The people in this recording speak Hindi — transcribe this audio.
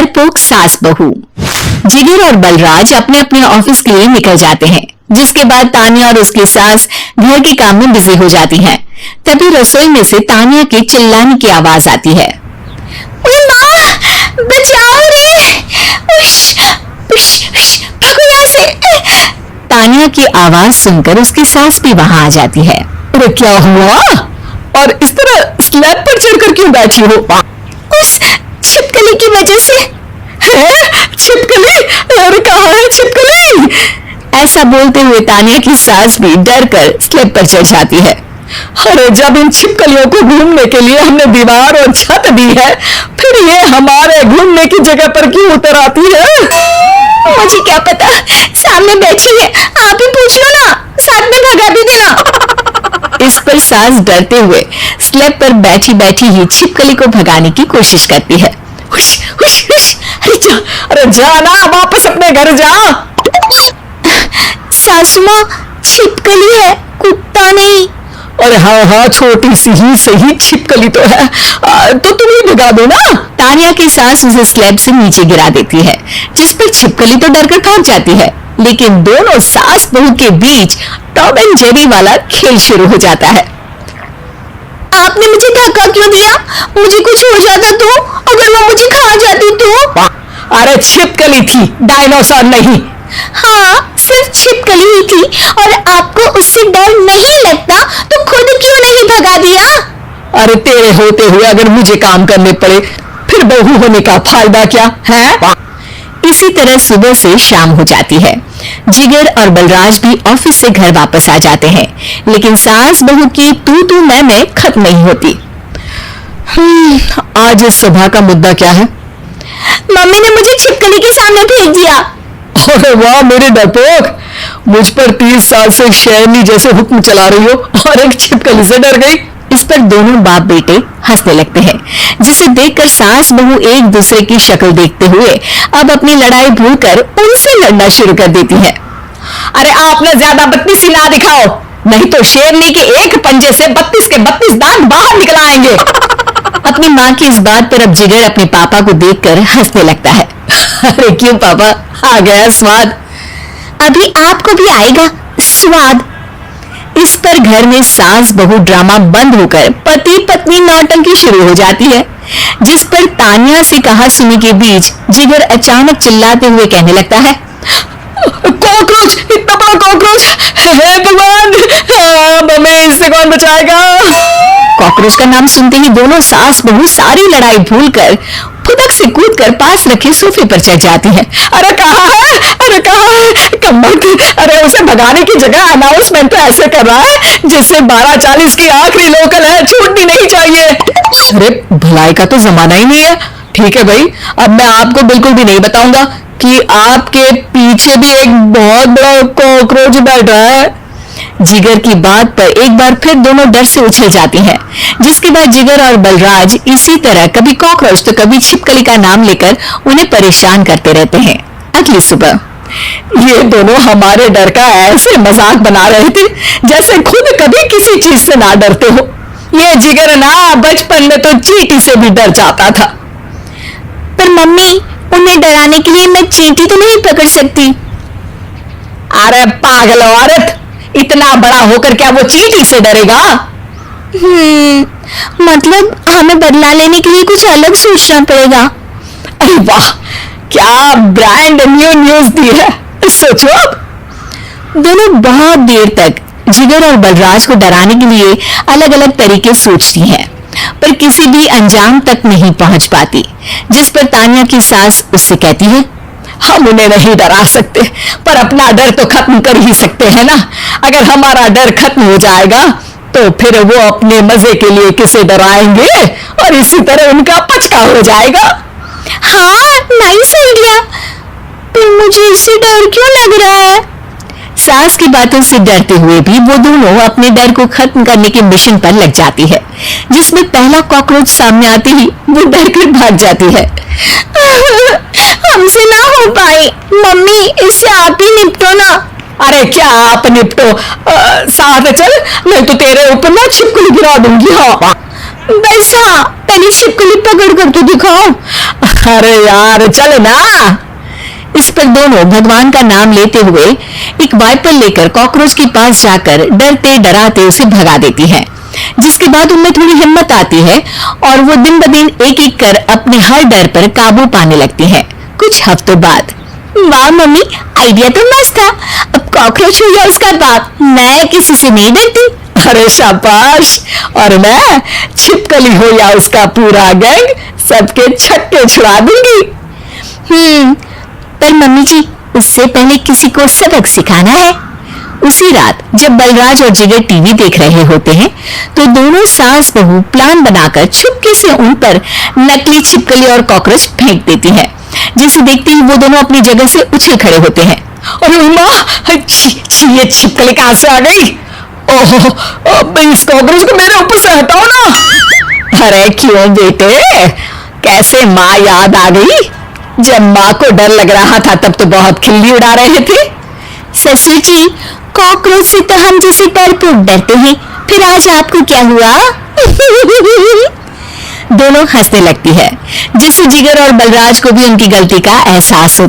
डरपोक सास बहू। जिगर और बलराज अपने अपने ऑफिस के लिए निकल जाते हैं, जिसके बाद तानिया और उसकी सास घर के काम में बिजी हो जाती हैं। तभी रसोई में से तानिया के चिल्लाने की आवाज आती है। माँ, बचाओ रे! उश, उश, उश, भागो यहाँ से! तानिया की आवाज सुनकर उसकी सास भी वहां आ जाती है। अरे क्या हुआ? और इस तरह स्लैब पर चढ़कर क्यों बैठी हो? उस छिपकली की वजह से। है? छिपकली? अरे कहाँ है छिपकली? ऐसा बोलते हुए तानिया की सास भी डर कर स्लैब पर चढ़ जाती है। अरे जब इन छिपकलियों को घूमने के लिए हमने दीवार और छत दी है, फिर ये हमारे घूमने की जगह पर क्यों उतर आती है? मुझे क्या पता, सामने बैठी है, आप ही पूछ लो ना, साथ में भगा भी देना। इस पर सास डरते हुए स्लैब पर बैठी बैठी ही छिपकली को भगाने की कोशिश करती है। हुश, हुश, हुश, अरे जा ना, वापस अपने घर जा। सासू माँ, छिपकली है, कुत्ता नहीं। अरे हाँ हाँ, छोटी सी ही सही छिपकली तो है, तो तुम ही भगा दो ना। तानिया की सास उसे स्लैब से नीचे गिरा देती है, जिस पर छिपकली तो डरकर भाग जाती है, लेकिन दोनों सास बहू के बीच टॉम एंड जेरी वाला खेल शुरू हो जाता है। आपने मुझे धक्का क्यों दिया? मुझे कुछ हो जाता तो? अगर वो मुझे खा जाती तो? अरे छिपकली थी, डायनासोर नहीं। हाँ, सिर्फ छिपकली ही थी, और आपको उससे डर नहीं लगता तो खुद क्यों नहीं भगा दिया? अरे तेरे होते हुए अगर मुझे काम करने पड़े, फिर बहू होने का फायदा क्या है? इसी तरह सुबह से शाम हो जाती है। जिगर और बलराज भी ऑफिस से घर वापस आ जाते हैं, लेकिन सास बहू की तू मैं खत्म नहीं होती। आज इस सभा का मुद्दा क्या है? मम्मी ने मुझे छिपकली के सामने भेज दिया। अरे वाह मेरे डरपोक, मुझ पर 30 साल से शेरनी जैसे हुक्म चला रही हो और एक छिपकली से डर गई। इस पर दोनों बाप बेटे हंसने लगते हैं, जिसे देखकर सास बहू एक दूसरे की शक्ल देखते हुए अब अपनी लड़ाई भूलकर उनसे लड़ना शुरू कर देती है। अरे आपने ज्यादा बदतमीजी ना दिखाओ, नहीं तो शेरनी के एक पंजे से 32 के 32 दांत बाहर निकल आएंगे। अपनी माँ की इस बात पर अब जिगर अपने पापा को देखकर हंसने लगता है। अरे क्यों पापा, आ गया स्वाद? अभी आपको भी आएगा स्वाद। इस पर घर में सास बहू ड्रामा बंद होकर पति पत्नी नौटंकी शुरू हो जाती है, जिस पर तानिया से कहा सुनी के बीच जिगर अचानक चिल्लाते हुए कहने लगता है। कॉकरोच, इतना बड़ा कॉकरोच! हे भगवान, मम्मी इससे कौन बचाएगा? कॉकरोच का नाम सुनते ही दोनों सास बहू सारी लड़ाई भूलकर फुदक से कूदकर पास रखे सोफे पर चढ़ जाती है। अरे कहाँ है? अरे कहाँ है? कम्बख्त! अरे उसे भगाने की जगह अनाउंसमेंट तो ऐसे कर रहा है जैसे 12:40 की आखिरी लोकल है, छूटनी नहीं चाहिए। अरे भलाई का तो जमाना ही नहीं है। ठीक है भाई, अब मैं आपको बिल्कुल भी नहीं बताऊंगा कि आपके पीछे भी एक बहुत बड़ा कॉकरोच बैठ रहा है। जिगर की बात पर एक बार फिर दोनों डर से उछल जाती हैं, जिसके बाद जिगर और बलराज इसी तरह कभी कॉकरोच तो कभी छिपकली का नाम लेकर उन्हें परेशान करते रहते हैं। अगली सुबह ये दोनों हमारे डर का ऐसे मजाक बना रहे थे जैसे खुद कभी किसी चीज से ना डरते हो। ये जिगर ना बचपन में तो चींटी से भी डर जाता था। पर मम्मी, उन्हें डराने के लिए मैं चींटी तो नहीं पकड़ सकती। अरे पागल औरत, इतना बड़ा होकर क्या वो चींटी से डरेगा? मतलब हमें बदला लेने के लिए कुछ अलग सोचना पड़ेगा। अरे वाह, क्या ब्रांड न्यू न्यूज दी है, सोचो। अब दोनों बहुत देर तक जिगर और बलराज को डराने के लिए अलग अलग तरीके सोचती हैं, पर किसी भी अंजाम तक नहीं पहुंच पाती, जिस पर तानिया की सास उससे कहती है। हम उन्हें नहीं डरा सकते, पर अपना डर तो खत्म कर ही सकते हैं ना। अगर हमारा डर खत्म हो जाएगा तो फिर वो अपने मजे के लिए किसे डराएंगे और इसी तरह उनका पचका हो जाएगा। हाँ, नाइस आइडिया, पर मुझे इससे डर क्यों लग रहा है? सास की बातों से डरते हुए भी वो दोनों अपने डर को खत्म करने के मिशन पर लग जाती है, जिसमें पहला कॉकरोच सामने आते ही वो डर कर भाग जाती है। हमसे ना हो पाई, मम्मी इससे आप ही निपटो ना। अरे क्या आप निपटो, साथ चल, नहीं तो तेरे ऊपर ना छिपकली गिरा दूंगी। हाँ बस, हाँ पहले छिपकली पकड़ कर तो दिखाओ। अरे यार चल ना। इस पर दोनों भगवान का नाम लेते हुए एक वाइपर लेकर कॉकरोच के पास जाकर डरते डराते उसे भगा देती है, जिसके बाद उनमें थोड़ी हिम्मत आती है और वो दिन ब दिन एक एक कर अपने हर डर पर काबू पाने लगती है। कुछ हफ्तों बाद, वाह मम्मी, आइडिया तो मस्त था। अब कॉकरोच हो या उसका बाप, मैं किसी से नहीं डरती। अरे शाबाश। और मैं छिपकली हो या उसका पूरा गैंग, सबके छक्के छुड़ा दूंगी। पर मम्मी जी, उससे पहले किसी को सबक सिखाना है। उसी रात जब बलराज और जिगर टीवी देख रहे होते हैं तो दोनों सास बहू प्लान बनाकर छुपके से उन पर नकली छिपकली और कॉकरोच फेंक देती है, जिसे देखते ही वो दोनों अपनी जगह से उछल खड़े होते हैं। अरे माँ, ये छिपकली कहाँ से आ गई? ओहो, अब इस कॉकरोच को मेरे ऊपर से हटाओ ना। अरे क्यों बेटे, कैसे माँ याद आ गई? जब माँ को डर लग रहा था तब तो बहुत खिल्ली उड़ा रहे थे। ससुर जी, कॉकरोच से तो हम जैसे डरपोक डरते हैं, फिर आज आपको क्या हुआ? दोनों हंसने लगती है, जिससे जिगर और बलराज को भी उनकी गलती का एहसास होता है।